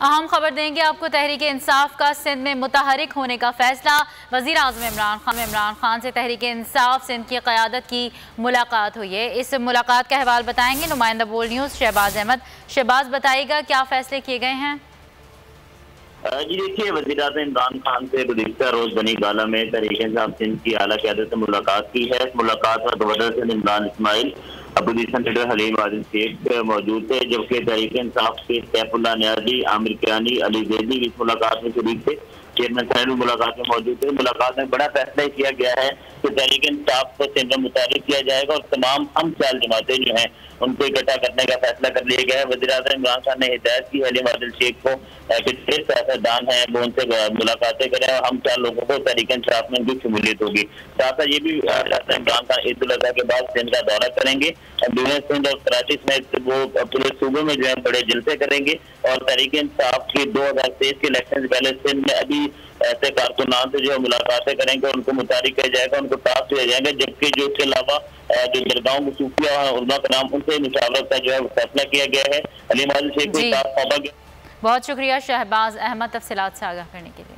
अहम खबर देंगे आपको। तहरीक इंसाफ का सिंध में मुतहरिक होने का फैसला। वज़ीर आज़म इमरान खान से तहरीक इंसाफ सिंध की क़यादत की मुलाकात हुई है। इस मुलाकात का अहवाल बताएंगे नुमाइंदा बोल न्यूज़ शहबाज अहमद। शहबाज, बताइएगा क्या फैसले किए गए हैं? जी देखिए, वज़ीर आज़म इमरान खान से गुज़िश्ता रोज बनी गाला में तहरीक इंसाफ सिंध की आला क़यादत से मुलाकात की है। इस मुलाकात में governor Sindh Imran Ismail, opposition leader Haleem Adil Sheikh मौजूद थे, जबकि तहरीक इंसाफ के सैफुल्लाह नियाज़ी, आमिर कियानी, अली ज़ैदी इस मुलाकात में शरीक थे। चेयरमैन साहब भी मुलाकात में मौजूद थे। मुलाकात में बड़ा फैसला किया गया है कि तहरीक इंसाफ को सिंध में मुतारिफ किया जाएगा और तमाम हम ख्याल जमातें जो हैं उनको इकट्ठा करने का फैसला कर लिया गया है। वज़ीर आज़म इमरान खान ने हिदायत की हलीम आदिल शेख को कि सियासतदान है वो उनसे मुलाकातें करें और हम चार लोगों को तहरीक इंसाफ में उनकी शमूलियत होगी। साथ ही ये भी इमरान खान ईद उल अज़हा के बाद सिंध का दौरा करेंगे। सिंध और कराची समेत वो पूरे सूबे में जो है बड़े जलसे करेंगे और तहरीक इंसाफ की 2023 के इलेक्शन से पहले सिंध में अभी ऐसे कारकुनान से जो है मुलाकातें करेंगे और उनको मुतारिक किया जाएगा, उनको टास्क दिया जाएगा। जबकि जो इसके अलावा जो दरगाहों में सूफिया उलमा का नाम उनसे मुशावरत का जो है फैसला किया गया है। हलीम आदिल शेख को टास्क सौंपा गया। बहुत शुक्रिया शहबाज अहमद तफसीलात से आगाह करने के लिए।